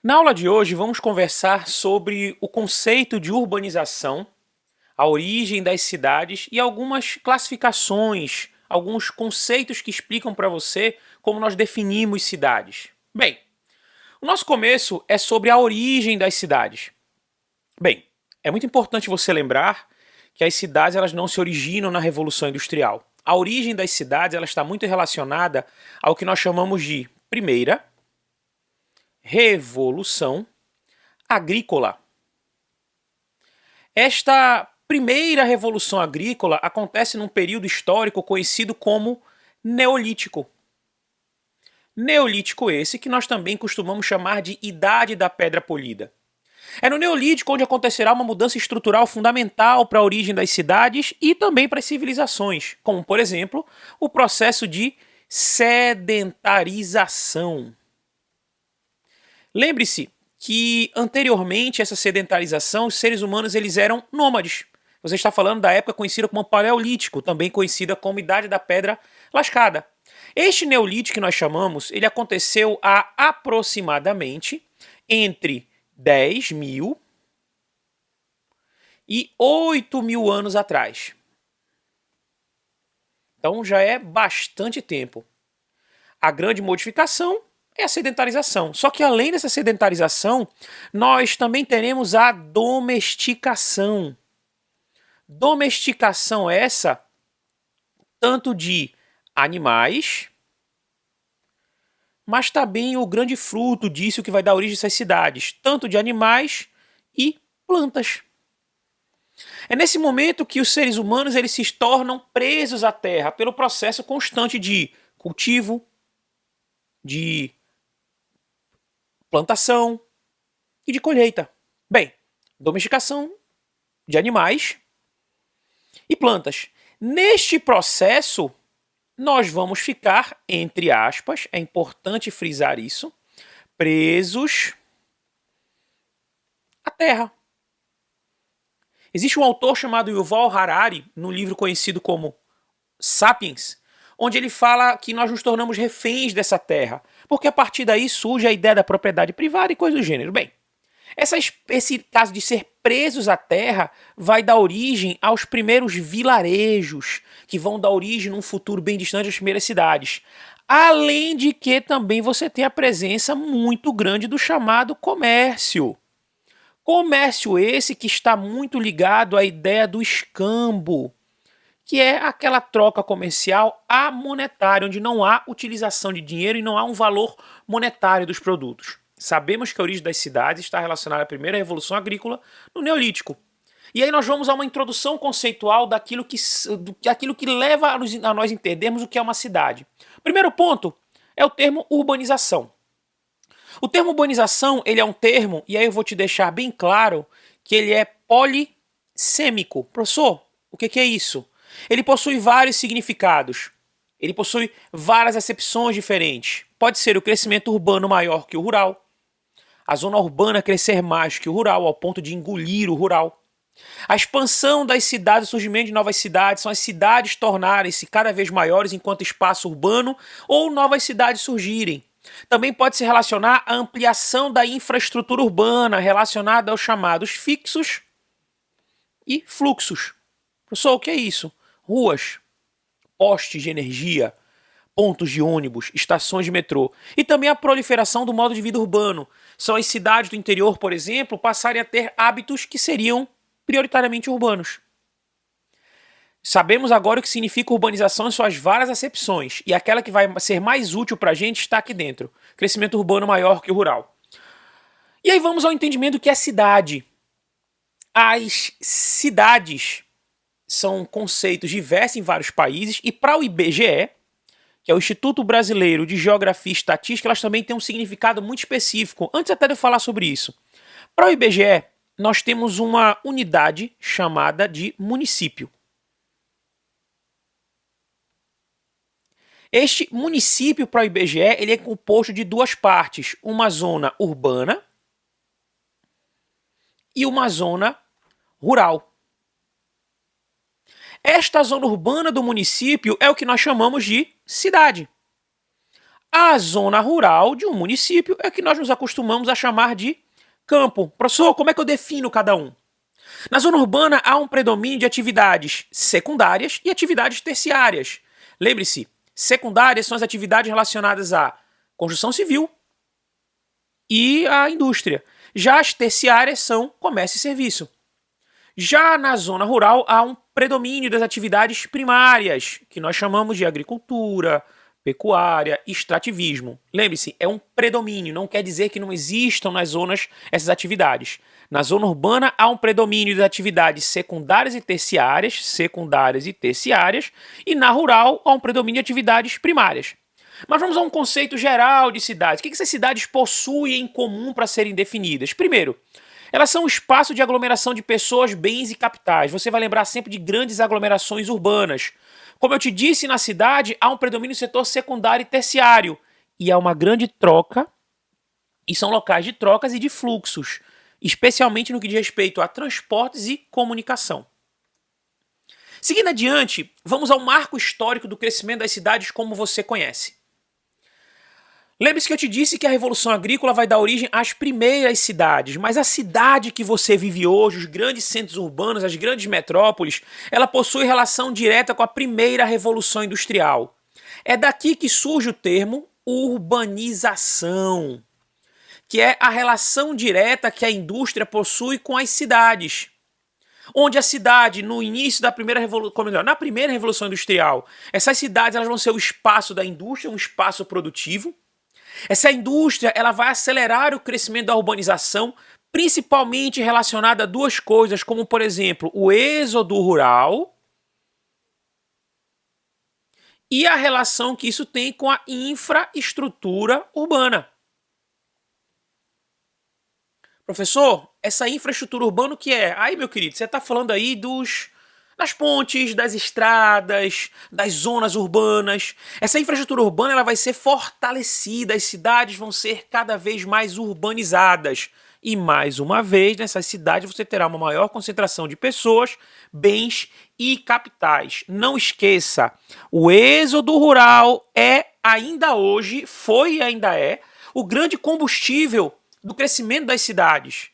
Na aula de hoje, vamos conversar sobre o conceito de urbanização, a origem das cidades e algumas classificações, alguns conceitos que explicam para você como nós definimos cidades. Bem, o nosso começo é sobre a origem das cidades. Bem, é muito importante você lembrar que as cidades elas não se originam na Revolução Industrial. A origem das cidades ela está muito relacionada ao que nós chamamos de primeira Revolução Agrícola. Esta primeira revolução agrícola acontece num período histórico conhecido como Neolítico. Neolítico esse que nós também costumamos chamar de Idade da Pedra Polida. É no Neolítico onde acontecerá uma mudança estrutural fundamental para a origem das cidades e também para as civilizações, como, por exemplo, o processo de sedentarização. Lembre-se que anteriormente essa sedentarização, os seres humanos eles eram nômades. Você está falando da época conhecida como Paleolítico, também conhecida como Idade da Pedra Lascada. Este Neolítico que nós chamamos, ele aconteceu há aproximadamente entre 10.000 e 8.000 anos atrás. Então já é bastante tempo. A grande modificação é a sedentarização. Só que além dessa sedentarização, nós também teremos a domesticação. Domesticação essa tanto de animais, mas também o grande fruto disso que vai dar origem a essas cidades, tanto de animais e plantas. É nesse momento que os seres humanos eles se tornam presos à terra pelo processo constante de cultivo, de plantação e de colheita. Bem, domesticação de animais e plantas. Neste processo, nós vamos ficar, entre aspas, é importante frisar isso, presos à terra. Existe um autor chamado Yuval Harari, no livro conhecido como Sapiens, onde ele fala que nós nos tornamos reféns dessa terra, porque a partir daí surge a ideia da propriedade privada e coisas do gênero. Bem, esse caso de ser presos à terra vai dar origem aos primeiros vilarejos, que vão dar origem num futuro bem distante às primeiras cidades. Além de que também você tem a presença muito grande do chamado comércio. Comércio esse que está muito ligado à ideia do escambo, que é aquela troca comercial amonetária, onde não há utilização de dinheiro e não há um valor monetário dos produtos. Sabemos que a origem das cidades está relacionada à primeira revolução agrícola no Neolítico. E aí nós vamos a uma introdução conceitual daquilo que leva a nós entendermos o que é uma cidade. Primeiro ponto é o termo urbanização. O termo urbanização ele é um termo, e aí eu vou te deixar bem claro, que ele é polissêmico. Professor, o que é isso? Ele possui vários significados. Ele possui várias acepções diferentes. Pode ser o crescimento urbano maior que o rural. A zona urbana crescer mais que o rural, ao ponto de engolir o rural. A expansão das cidades, o surgimento de novas cidades, são as cidades tornarem-se cada vez maiores enquanto espaço urbano ou novas cidades surgirem. Também pode se relacionar à ampliação da infraestrutura urbana relacionada aos chamados fixos e fluxos. Professor, o que é isso? Ruas, postes de energia, pontos de ônibus, estações de metrô. E também a proliferação do modo de vida urbano. São as cidades do interior, por exemplo, passarem a ter hábitos que seriam prioritariamente urbanos. Sabemos agora o que significa urbanização em suas várias acepções. E aquela que vai ser mais útil para a gente está aqui dentro. Crescimento urbano maior que o rural. E aí vamos ao entendimento do que é cidade. As cidades são conceitos diversos em vários países e para o IBGE, que é o Instituto Brasileiro de Geografia e Estatística, elas também têm um significado muito específico. Antes até de eu falar sobre isso. Para o IBGE, nós temos uma unidade chamada de município. Este município para o IBGE ele é composto de duas partes, uma zona urbana e uma zona rural. Esta zona urbana do município é o que nós chamamos de cidade. A zona rural de um município é o que nós nos acostumamos a chamar de campo. Professor, como é que eu defino cada um? Na zona urbana há um predomínio de atividades secundárias e atividades terciárias. Lembre-se, secundárias são as atividades relacionadas à construção civil e à indústria. Já as terciárias são comércio e serviço. Já na zona rural há um predomínio das atividades primárias, que nós chamamos de agricultura, pecuária, extrativismo. Lembre-se, é um predomínio, não quer dizer que não existam nas zonas essas atividades. Na zona urbana há um predomínio das atividades secundárias e terciárias, e na rural há um predomínio de atividades primárias. Mas vamos a um conceito geral de cidades. O que essas cidades possuem em comum para serem definidas? Primeiro, elas são um espaço de aglomeração de pessoas, bens e capitais. Você vai lembrar sempre de grandes aglomerações urbanas. Como eu te disse, na cidade há um predomínio do setor secundário e terciário. E há uma grande troca, e são locais de trocas e de fluxos, especialmente no que diz respeito a transportes e comunicação. Seguindo adiante, vamos ao marco histórico do crescimento das cidades como você conhece. Lembre-se que eu te disse que a Revolução Agrícola vai dar origem às primeiras cidades, mas a cidade que você vive hoje, os grandes centros urbanos, as grandes metrópoles, ela possui relação direta com a primeira Revolução Industrial. É daqui que surge o termo urbanização, que é a relação direta que a indústria possui com as cidades. Onde a cidade, no início da primeira revolução, na primeira Revolução Industrial, essas cidades elas vão ser o espaço da indústria, um espaço produtivo. Essa indústria ela vai acelerar o crescimento da urbanização, principalmente relacionada a duas coisas, como, por exemplo, o êxodo rural e a relação que isso tem com a infraestrutura urbana. Professor, essa infraestrutura urbana o que é? Aí, meu querido, você está falando aí das pontes, das estradas, das zonas urbanas. Essa infraestrutura urbana ela vai ser fortalecida, as cidades vão ser cada vez mais urbanizadas. E mais uma vez, nessas cidades você terá uma maior concentração de pessoas, bens e capitais. Não esqueça, o êxodo rural ainda hoje, foi e ainda é, o grande combustível do crescimento das cidades.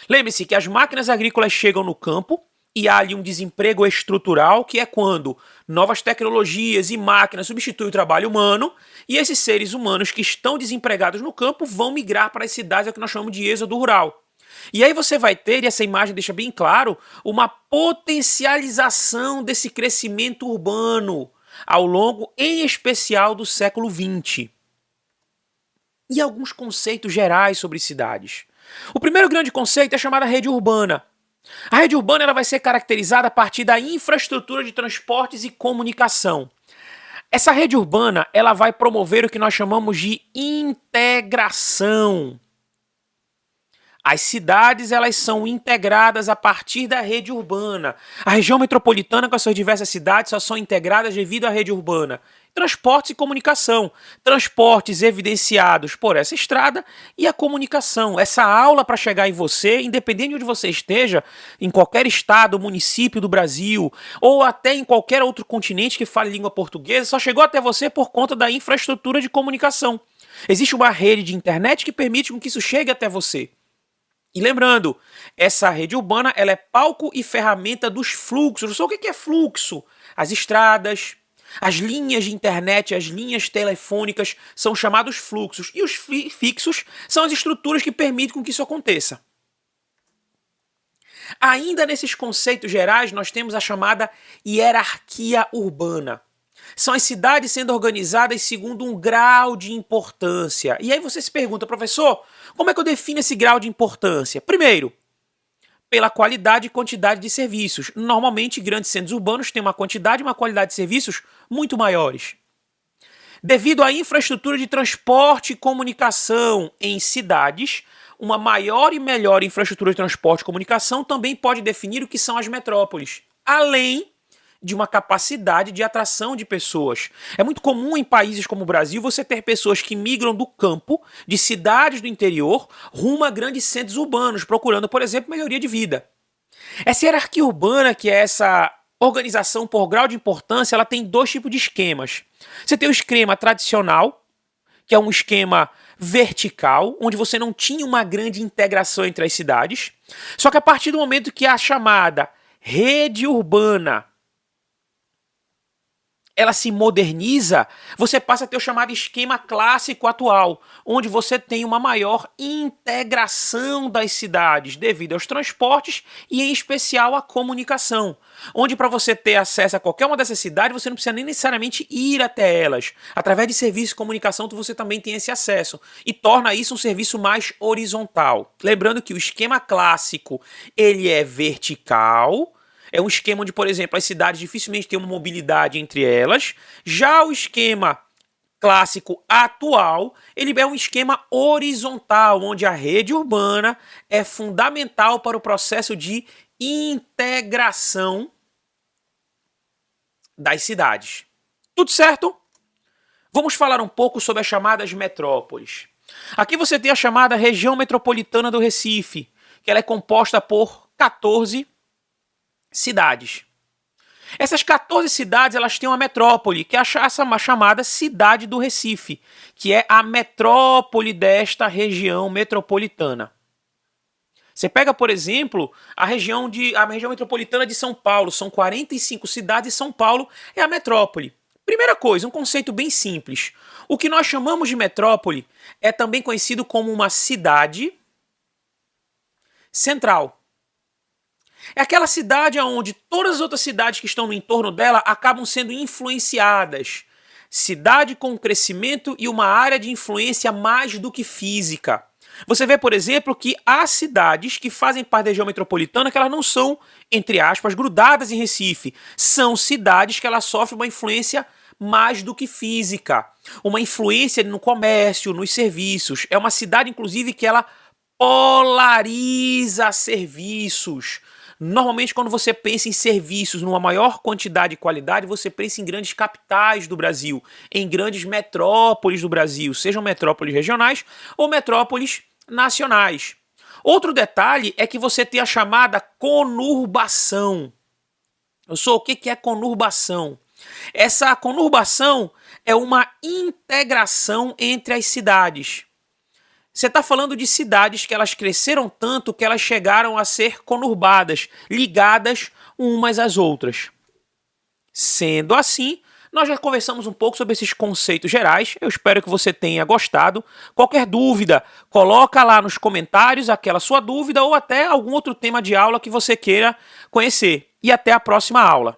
Lembre-se que as máquinas agrícolas chegam no campo e há ali um desemprego estrutural, que é quando novas tecnologias e máquinas substituem o trabalho humano e esses seres humanos que estão desempregados no campo vão migrar para as cidades, é o que nós chamamos de êxodo rural. E aí você vai ter, e essa imagem deixa bem claro, uma potencialização desse crescimento urbano ao longo, em especial, do século XX. E alguns conceitos gerais sobre cidades. O primeiro grande conceito é chamada rede urbana. A rede urbana ela vai ser caracterizada a partir da infraestrutura de transportes e comunicação. Essa rede urbana ela vai promover o que nós chamamos de integração. As cidades elas são integradas a partir da rede urbana. A região metropolitana com as suas diversas cidades só são integradas devido à rede urbana. Transportes e comunicação. Transportes evidenciados por essa estrada e a comunicação. Essa aula para chegar em você, independente de onde você esteja, em qualquer estado, município do Brasil, ou até em qualquer outro continente que fale língua portuguesa, só chegou até você por conta da infraestrutura de comunicação. Existe uma rede de internet que permite que isso chegue até você. E lembrando, essa rede urbana ela é palco e ferramenta dos fluxos. O que é fluxo? As estradas, as linhas de internet, as linhas telefônicas são chamados fluxos. E os fixos são as estruturas que permitem com que isso aconteça. Ainda nesses conceitos gerais, nós temos a chamada hierarquia urbana. São as cidades sendo organizadas segundo um grau de importância. E aí você se pergunta, professor, como é que eu defino esse grau de importância? Primeiro, pela qualidade e quantidade de serviços. Normalmente, grandes centros urbanos têm uma quantidade e uma qualidade de serviços muito maiores. Devido à infraestrutura de transporte e comunicação em cidades, uma maior e melhor infraestrutura de transporte e comunicação também pode definir o que são as metrópoles, além de uma capacidade de atração de pessoas. É muito comum em países como o Brasil você ter pessoas que migram do campo, de cidades do interior, rumo a grandes centros urbanos, procurando, por exemplo, melhoria de vida. Essa hierarquia urbana, que é essa organização por grau de importância, ela tem dois tipos de esquemas. Você tem o esquema tradicional, que é um esquema vertical, onde você não tinha uma grande integração entre as cidades. Só que a partir do momento que a chamada rede urbana ela se moderniza, você passa a ter o chamado esquema clássico atual, onde você tem uma maior integração das cidades devido aos transportes e, em especial, à comunicação. Onde, para você ter acesso a qualquer uma dessas cidades, você não precisa nem necessariamente ir até elas. Através de serviços de comunicação, você também tem esse acesso e torna isso um serviço mais horizontal. Lembrando que o esquema clássico ele é vertical. É um esquema onde, por exemplo, as cidades dificilmente têm uma mobilidade entre elas. Já o esquema clássico atual, ele é um esquema horizontal, onde a rede urbana é fundamental para o processo de integração das cidades. Tudo certo? Vamos falar um pouco sobre as chamadas metrópoles. Aqui você tem a chamada região metropolitana do Recife, que ela é composta por 14 cidades. Essas 14 cidades elas têm uma metrópole, que é a chamada cidade do Recife, que é a metrópole desta região metropolitana. Você pega, por exemplo, a região metropolitana de São Paulo, são 45 cidades e São Paulo é a metrópole. Primeira coisa, um conceito bem simples. O que nós chamamos de metrópole é também conhecido como uma cidade central. É aquela cidade onde todas as outras cidades que estão no entorno dela acabam sendo influenciadas. Cidade com crescimento e uma área de influência mais do que física. Você vê, por exemplo, que há cidades que fazem parte da região metropolitana que elas não são, entre aspas, grudadas em Recife. São cidades que elas sofrem uma influência mais do que física. Uma influência no comércio, nos serviços. É uma cidade, inclusive, que ela polariza serviços. Normalmente, quando você pensa em serviços numa maior quantidade e qualidade, você pensa em grandes capitais do Brasil, em grandes metrópoles do Brasil, sejam metrópoles regionais ou metrópoles nacionais. Outro detalhe é que você tem a chamada conurbação. O que é conurbação? Essa conurbação é uma integração entre as cidades. Você está falando de cidades que elas cresceram tanto que elas chegaram a ser conurbadas, ligadas umas às outras. Sendo assim, nós já conversamos um pouco sobre esses conceitos gerais. Eu espero que você tenha gostado. Qualquer dúvida, coloca lá nos comentários aquela sua dúvida ou até algum outro tema de aula que você queira conhecer. E até a próxima aula.